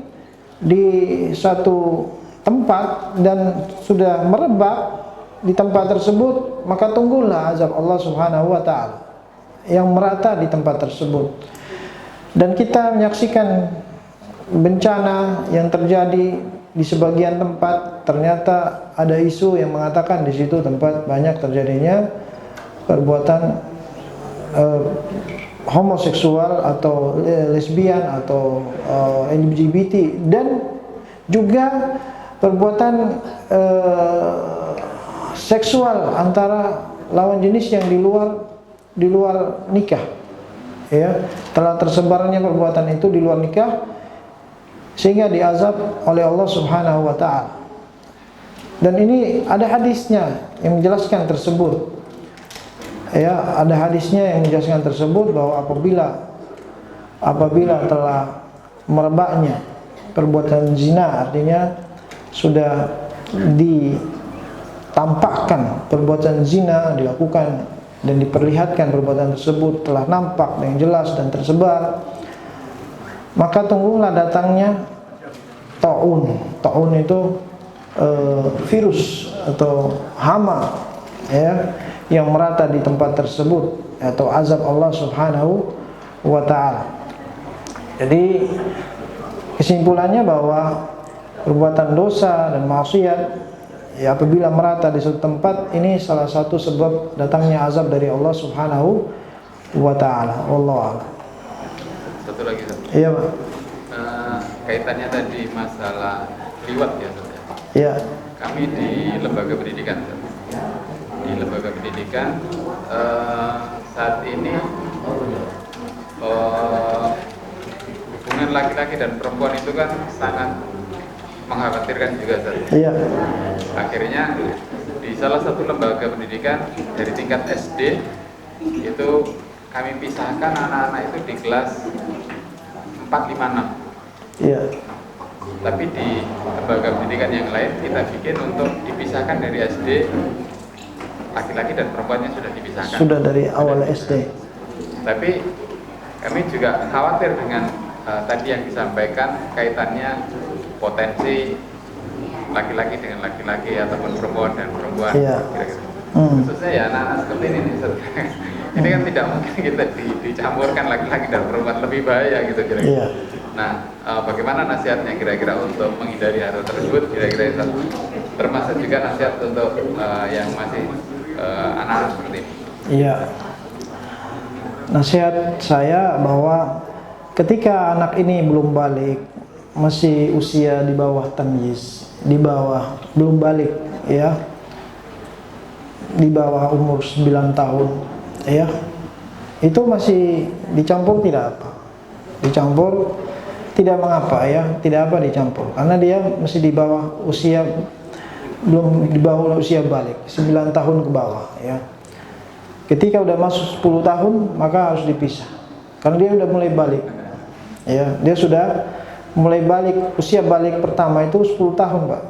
di suatu tempat dan sudah merebak di tempat tersebut, maka tunggulah azab Allah Subhanahu wa ta'ala yang merata di tempat tersebut. Dan kita menyaksikan bencana yang terjadi di sebagian tempat. Ternyata ada isu yang mengatakan di situ tempat banyak terjadinya perbuatan homoseksual atau lesbian atau LGBT, dan juga perbuatan seksual antara lawan jenis yang di luar nikah. Ya, telah tersebarnya perbuatan itu di luar nikah sehingga diazab oleh Allah Subhanahu wa ta'ala. Dan ini ada hadisnya yang menjelaskan tersebut. Ya, ada hadisnya yang menjelaskan tersebut bahwa apabila telah merebaknya perbuatan zina, artinya sudah ditampakkan perbuatan zina dilakukan dan diperlihatkan perbuatan tersebut telah nampak dengan jelas dan tersebar, maka tunggulah datangnya taun. Taun itu virus atau hama, ya, yang merata di tempat tersebut, atau azab Allah Subhanahu wa ta'ala. Jadi kesimpulannya bahwa perbuatan dosa dan maksiat, ya, apabila merata di suatu tempat, ini salah satu sebab datangnya azab dari Allah Subhanahu wa ta'ala. Wallahu a'lam. Satu lagi, Ustaz. Iya, Pak. Kaitannya tadi masalah liwat ya, Ustaz. Iya. Kami di lembaga pendidikan, Ustaz. Di lembaga pendidikan saat ini hubungan laki-laki dan perempuan itu kan sangat mengkhawatirkan juga, Ustaz. Iya. Akhirnya di salah satu lembaga pendidikan dari tingkat SD itu kami pisahkan anak-anak itu di kelas 4, 5, 6. Iya. Tapi di lembaga pendidikan yang lain kita bikin untuk dipisahkan dari SD, laki-laki dan perempuannya sudah dipisahkan. Sudah dari awal SD. Tapi kami juga khawatir dengan tadi yang disampaikan kaitannya potensi laki-laki dengan laki-laki ataupun perempuan dan perempuan. Iya. Kira-kira. Khususnya ya anak-anak seperti ini nih. Ini kan tidak mungkin kita dicampurkan laki-laki dan perempuan, lebih bahaya gitu kira-kira. Iya. Nah, bagaimana nasihatnya kira-kira untuk menghindari hal tersebut, kira-kira itu termasuk juga nasihat untuk yang masih anak-anak seperti ini. Iya. Nasihat saya bahwa ketika anak ini belum balik, masih usia di bawah tamyiz, belum balik, ya, di bawah umur 9 tahun, ya, itu masih dicampur tidak apa, dicampur tidak mengapa, ya, tidak apa dicampur, karena dia masih di bawah usia, belum di bawah usia balik, 9 tahun ke bawah, ya. Ketika udah masuk 10 tahun maka harus dipisah, karena dia udah mulai balik, ya, dia sudah mulai balik. Usia balik pertama itu 10 tahun, Pak.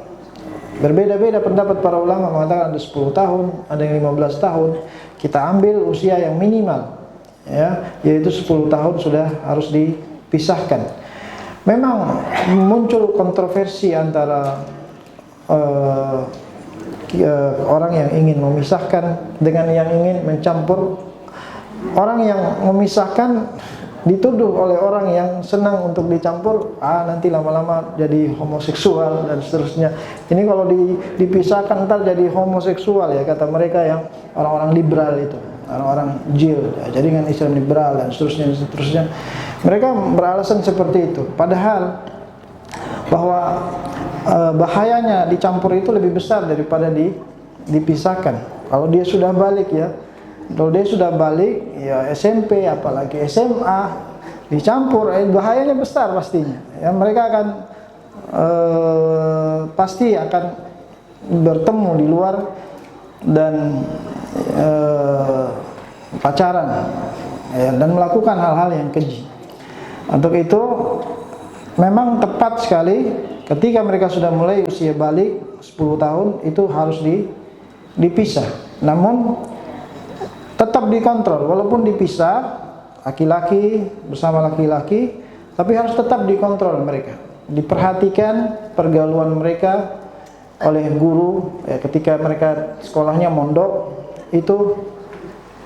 Berbeda-beda pendapat para ulama, mengatakan ada 10 tahun, ada yang 15 tahun. Kita ambil usia yang minimal, ya, yaitu 10 tahun sudah harus dipisahkan. Memang muncul kontroversi antara orang yang ingin memisahkan dengan yang ingin mencampur. Orang yang memisahkan dituduh oleh orang yang senang untuk dicampur, nanti lama-lama jadi homoseksual dan seterusnya. Ini kalau dipisahkan ntar jadi homoseksual, ya, kata mereka yang orang-orang liberal itu, orang-orang jil, ya, jaringan Islam liberal dan seterusnya. Mereka beralasan seperti itu. Padahal bahwa bahayanya dicampur itu lebih besar daripada dipisahkan. Kalau dia sudah balik, ya, kalau dia sudah balik, ya, SMP apalagi SMA dicampur, bahayanya besar pastinya. Ya, mereka akan pasti akan bertemu di luar dan pacaran, ya, dan melakukan hal-hal yang keji. Untuk itu memang tepat sekali ketika mereka sudah mulai usia balik 10 tahun itu harus dipisah. Namun tetap dikontrol, walaupun dipisah laki-laki bersama laki-laki, tapi harus tetap dikontrol mereka. Diperhatikan pergaulan mereka oleh guru, ya, ketika mereka sekolahnya mondok, itu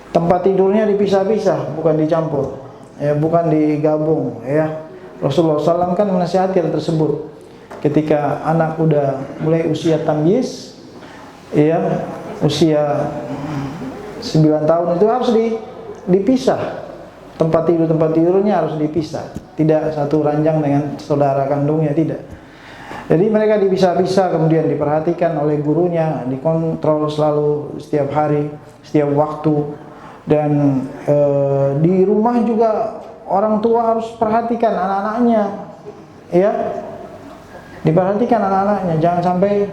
tempat tidurnya dipisah-pisah, bukan dicampur, ya, bukan digabung, ya. Rasulullah SAW kan menasihati hal tersebut. Ketika anak udah mulai usia tamyiz, ya, usia 9 tahun itu harus dipisah. Tempat tidurnya harus dipisah. Tidak satu ranjang dengan saudara kandungnya, tidak. Jadi mereka dipisah-pisah, kemudian diperhatikan oleh gurunya, dikontrol selalu setiap hari, setiap waktu. Dan di rumah juga orang tua harus perhatikan anak-anaknya, ya. Diperhatikan anak-anaknya, jangan sampai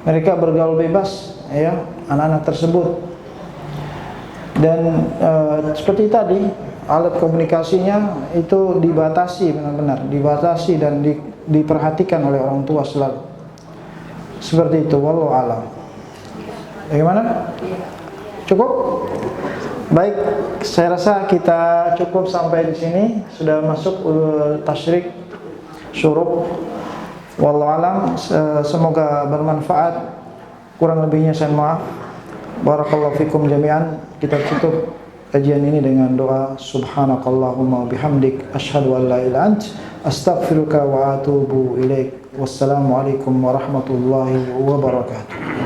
mereka bergaul bebas, ya, anak-anak tersebut. Dan seperti tadi, alat komunikasinya itu dibatasi, benar-benar dibatasi dan diperhatikan oleh orang tua selalu. Seperti itu, wallahu a'lam. Bagaimana? Cukup? Baik, saya rasa kita cukup sampai di sini. Sudah masuk tasyrik syuruk. Wallahu a'lam. Semoga bermanfaat. Kurang lebihnya saya maaf. Barakallahu fikum jami'an. Kita tutup kajian ini dengan doa subhanakallahumma bihamdik asyhadu an la ilaha illa ant astaghfiruka wa atubu ilaik. Wassalamualaikum warahmatullahi wabarakatuh.